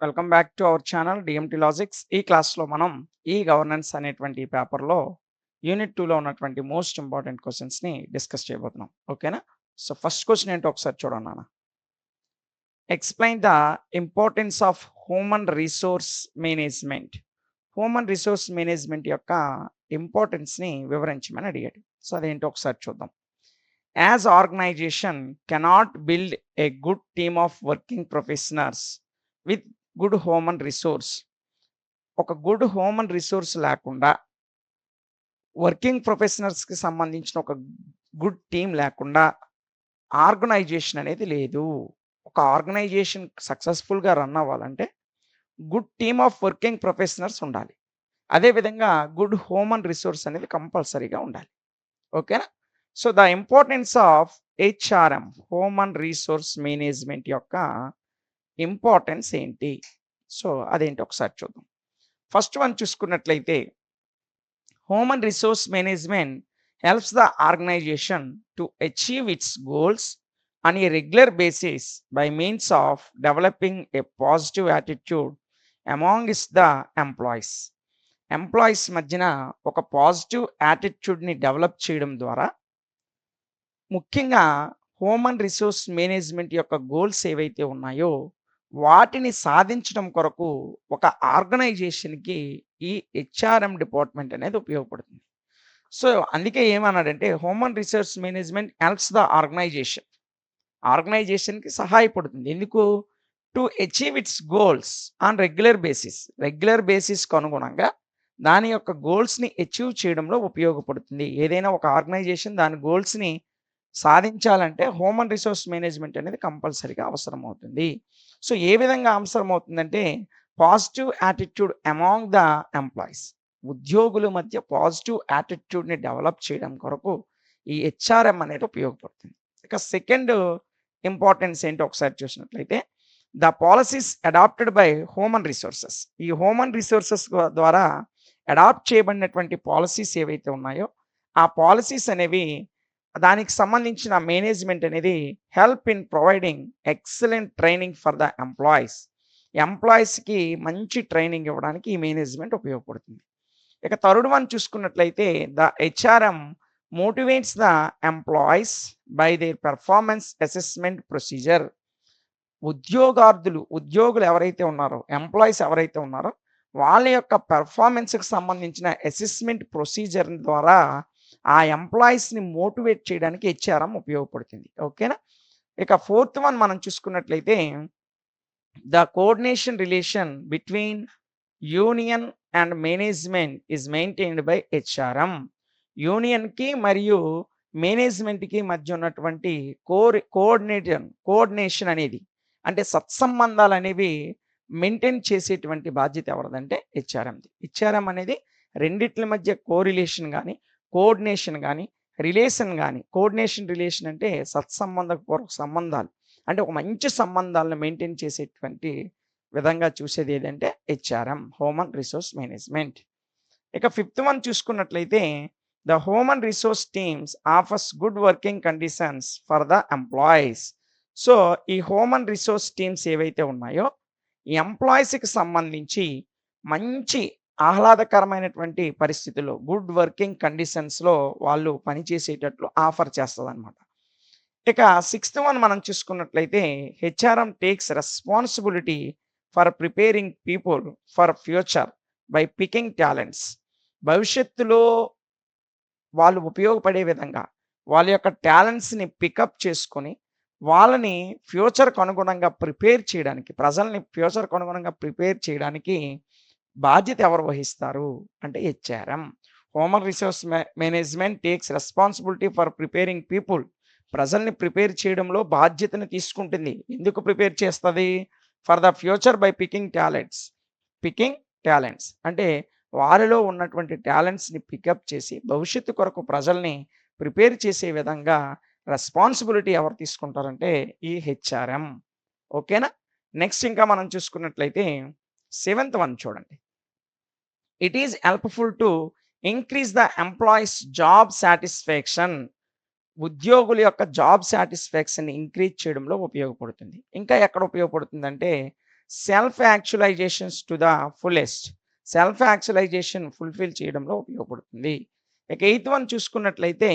Welcome back to our channel DMT logics. ఈ క్లాస్లో మనం ఈ గవర్నెన్స్ అనేటువంటి పేపర్లో యూనిట్ 2లో ఉన్నటువంటి మోస్ట్ ఇంపార్టెంట్ క్వశ్చన్స్ని డిస్కస్ చేయబోతున్నాం. ఓకేనా? సో ఫస్ట్ క్వశ్చన్ ఏంటో ఒకసారి చూడండి నాన్న. Explain the importance of human resource management. Human resource management యొక్క ఇంపార్టెన్స్ని వివరించమని అడిగాడు. సో అదేంటో ఒకసారి చూద్దాం. As organization cannot build a good team of working professionals with good human resource. ఒక గుడ్ హ్యూమన్ రిసోర్స్ లేకుండా, వర్కింగ్ ప్రొఫెషనల్స్కి సంబంధించిన ఒక గుడ్ టీం లేకుండా ఆర్గనైజేషన్ అనేది లేదు. ఒక ఆర్గనైజేషన్ సక్సెస్ఫుల్గా రన్ అవ్వాలంటే good team of working professionals ఉండాలి. అదేవిధంగా గుడ్ హ్యూమన్ రిసోర్స్ అనేది కంపల్సరీగా ఉండాలి. ఓకేనా? So the importance of HRM, human resource management యొక్క ఇంపార్టెన్స్ ఏంటి? సో అదేంటి ఒకసారి చూద్దాం. ఫస్ట్ వన్ చూసుకున్నట్లయితే, human resource management helps the organization to achieve its goals on a regular basis by means of developing a positive attitude among is the employees. Employees మధ్యన ఒక positive యాటిట్యూడ్ని develop చేయడం ద్వారా, ముఖ్యంగా హ్యూమన్ రిసోర్స్ మేనేజ్మెంట్ యొక్క goals ఏవైతే ఉన్నాయో వాటిని సాధించడం కొరకు ఒక ఆర్గనైజేషన్కి ఈ హెచ్ఆర్ఎం డిపార్ట్మెంట్ అనేది ఉపయోగపడుతుంది. సో అందుకే ఏమన్నాడంటే, human resource management helps the organization. ఆర్గనైజేషన్కి సహాయపడుతుంది. ఎందుకు? To achieve its goals on regular basis. Regular బేసిస్కి అనుగుణంగా దాని యొక్క గోల్స్ని అచీవ్ చేయడంలో ఉపయోగపడుతుంది. ఏదైనా ఒక ఆర్గనైజేషన్ దాని గోల్స్ని సాధించాలంటే హ్యూమన్ రిసోర్స్ మేనేజ్మెంట్ అనేది కంపల్సరీగా అవసరం అవుతుంది. సో ఏ విధంగా అవసరం అవుతుందంటే, positive attitude among the employees. ఉద్యోగుల మధ్య పాజిటివ్ యాటిట్యూడ్ని డెవలప్ చేయడం కొరకు ఈ హెచ్ఆర్ఎం అనేది ఉపయోగపడుతుంది. ఇక సెకండ్ ఇంపార్టెన్స్ ఏంటో ఒకసారి చూసినట్లయితే, the policies adopted by human resources. ఈ హ్యూమన్ రిసోర్సెస్ ద్వారా అడాప్ట్ చేయబడినటువంటి పాలసీస్ ఏవైతే ఉన్నాయో ఆ పాలసీస్ అనేవి, దానికి సంబంధించిన మేనేజ్మెంట్ అనేది help in providing excellent training for the employees. ఎంప్లాయీస్కి మంచి ట్రైనింగ్ ఇవ్వడానికి ఈ మేనేజ్మెంట్ ఉపయోగపడుతుంది. ఇక థర్డ్ వన్ చూసుకున్నట్లయితే, the HRM motivates the employees by their performance assessment procedure. ఉద్యోగులు ఎవరైతే ఉన్నారో, ఎంప్లాయీస్ ఎవరైతే ఉన్నారో వాళ్ళ యొక్క పెర్ఫార్మెన్స్కి సంబంధించిన అసెస్మెంట్ ప్రొసీజర్ ద్వారా ఆ ఎంప్లాయీస్ని మోటివేట్ చేయడానికి హెచ్ఆర్ఎం ఉపయోగపడుతుంది. ఓకేనా? ఇక ఫోర్త్ వన్ మనం చూసుకున్నట్లయితే, the coordination relation between union and management is maintained by HRM. యూనియన్కి మరియు మేనేజ్మెంట్కి మధ్య ఉన్నటువంటి కోఆర్డినేషన్ అనేది, అంటే సత్సంబంధాలు అనేవి మెయింటైన్ చేసేటువంటి బాధ్యత ఎవరిదంటే హెచ్ఆర్ఎంది. హెచ్ఆర్ఎం అనేది రెండిట్ల మధ్య కోరిలేషన్ కానీ, కోఆర్డినేషన్ కానీ, కోఆర్డినేషన్ రిలేషన్ అంటే సత్సంబంధపూర్వక సంబంధాలు, అంటే ఒక మంచి సంబంధాలను మెయింటైన్ చేసేటువంటి విధంగా చూసేది ఏదంటే హెచ్ఆర్ఎం, హ్యూమన్ రిసోర్స్ మేనేజ్మెంట్. ఇక ఫిఫ్త్ వన్ చూసుకున్నట్లయితే, the human resource teams offers good working conditions for the employees. So ఈ హ్యూమన్ రిసోర్స్ టీమ్స్ ఏవైతే ఉన్నాయో ఈ ఎంప్లాయీస్కి సంబంధించి మంచి ఆహ్లాదకరమైనటువంటి పరిస్థితుల్లో, గుడ్ వర్కింగ్ కండిషన్స్లో వాళ్ళు పనిచేసేటట్లు ఆఫర్ చేస్తుంది అనమాట. ఇక సిక్స్త్ వన్ మనం చూసుకున్నట్లయితే, HRM takes responsibility for preparing people for future by picking talents. భవిష్యత్తులో వాళ్ళు ఉపయోగపడే విధంగా వాళ్ళ యొక్క టాలెంట్స్ని పికప్ చేసుకొని వాళ్ళని ఫ్యూచర్కి అనుగుణంగా ప్రిపేర్ చేయడానికి, ప్రజల్ని ఫ్యూచర్కి అనుగుణంగా ప్రిపేర్ చేయడానికి బాధ్యత ఎవరు వహిస్తారు అంటే HRM. Human resource management takes responsibility for preparing people. ప్రజల్ని ప్రిపేర్ చేయడంలో బాధ్యతను తీసుకుంటుంది. ఎందుకు ప్రిపేర్ చేస్తుంది? For the future by picking talents అంటే వారిలో ఉన్నటువంటి టాలెంట్స్ని పికప్ చేసి భవిష్యత్తు కొరకు ప్రజల్ని ప్రిపేర్ చేసే విధంగా రెస్పాన్సిబిలిటీ ఎవరు తీసుకుంటారంటే ఈ హెచ్ఆర్ఎం. ఓకేనా? నెక్స్ట్ ఇంకా మనం చూసుకున్నట్లయితే సెవెంత్ వన్ చూడండి. It is helpful to increase the employees job satisfaction. ఉద్యోగుల యొక్క జాబ్ సాటిస్ఫాక్షన్ ఇంక్రీజ్ చేయడంలో ఉపయోగపడుతుంది. ఇంకా ఎక్కడ ఉపయోగపడుతుందంటే, self actualizations to the fullest. Self actualization fulfil చేయడంలో ఉపయోగపడుతుంది. ఇక ఎయిత్ వన్ చూసుకున్నట్లయితే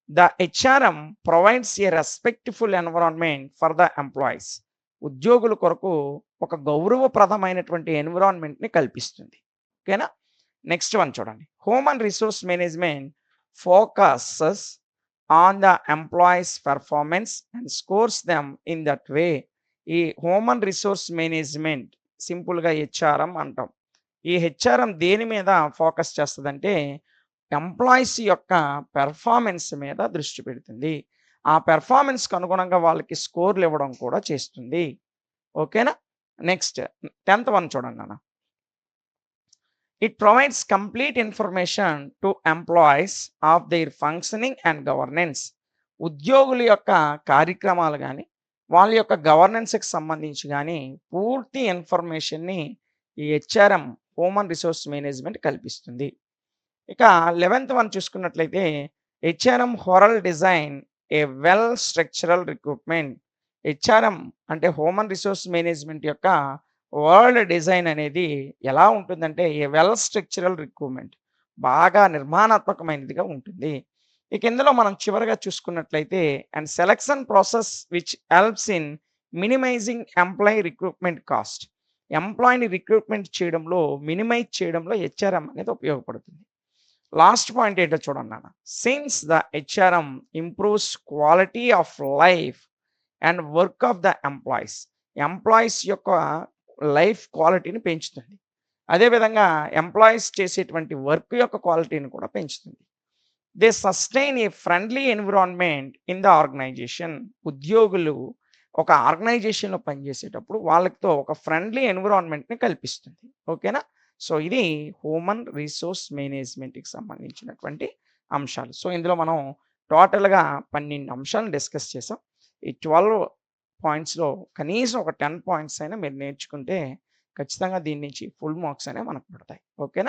the HRM provides a respectful environment for the employees. ఉద్యోగుల కొరకు ఒక గౌరవప్రదమైనటువంటి ఎన్విరాన్మెంట్ని కల్పిస్తుంది. ఓకేనా. నెక్స్ట్ వన్ చూడండి. Human resource management focuses on the employees performance and scores them in that way. ఈ హ్యూమన్ రిసోర్స్ మేనేజ్మెంట్ సింపుల్గా హెచ్ఆర్ఎం అంటాం. ఈ హెచ్ఆర్ఎం దేని మీద ఫోకస్ చేస్తుందంటే ఎంప్లాయీస్ యొక్క పెర్ఫార్మెన్స్ మీద దృష్టి పెడుతుంది. ఆ పెర్ఫార్మెన్స్కి అనుగుణంగా వాళ్ళకి స్కోర్లు ఇవ్వడం కూడా చేస్తుంది. ఓకేనా. నెక్స్ట్ 10th వన్ చూడండి నాన్న. It provides complete information to employees of their functioning and governance. ఉద్యోగుల యొక్క కార్యక్రమాలు కానీ వాళ్ళ యొక్క గవర్నెన్స్కి సంబంధించి కానీ పూర్తి ఇన్ఫర్మేషన్ని ఈ హెచ్ఆర్ఎం హ్యూమన్ రిసోర్స్ మేనేజ్మెంట్ కల్పిస్తుంది. ఇక 11th వన్ చూసుకున్నట్లయితే HRM whole design a well structural recruitment. HRM అంటే హ్యూమన్ రిసోర్స్ మేనేజ్మెంట్ యొక్క వరల్డ్ డిజైన్ అనేది ఎలా ఉంటుందంటే ఏ వెల్ స్ట్రక్చరల్ రిక్రూట్మెంట్, బాగా నిర్మాణాత్మకమైనదిగా ఉంటుంది. ఇక ఇందులో మనం చివరిగా చూసుకున్నట్లయితే and selection process which helps in minimizing employee recruitment cost. ఎంప్లాయీని రిక్రూట్మెంట్ చేయడంలో మినిమైజ్ చేయడంలో హెచ్ఆర్ఎం అనేది ఉపయోగపడుతుంది. లాస్ట్ పాయింట్ ఏంటో చూడండి నాన్న. Since the HRM improves quality of life and work of the employees. Employees యొక్క లైఫ్ క్వాలిటీని పెంచుతుంది. అదేవిధంగా ఎంప్లాయీస్ చేసేటువంటి వర్క్ యొక్క క్వాలిటీని కూడా పెంచుతుంది. They sustain a friendly environment in the organization. ఉద్యోగులు ఒక ఆర్గనైజేషన్లో పనిచేసేటప్పుడు వాళ్ళతో ఒక ఫ్రెండ్లీ ఎన్విరాన్మెంట్ని కల్పిస్తుంది. ఓకేనా. సో ఇది హ్యూమన్ రిసోర్స్ మేనేజ్మెంట్కి సంబంధించినటువంటి అంశాలు. సో ఇందులో మనం టోటల్గా 12 అంశాలను డిస్కస్ చేసాం. ఈ 12 పాయింట్స్లో కనీసం ఒక 10 పాయింట్స్ అయినా మీరు నేర్చుకుంటే ఖచ్చితంగా దీని నుంచి ఫుల్ మార్క్స్ అనేవి మనకు పడతాయి. ఓకేనా.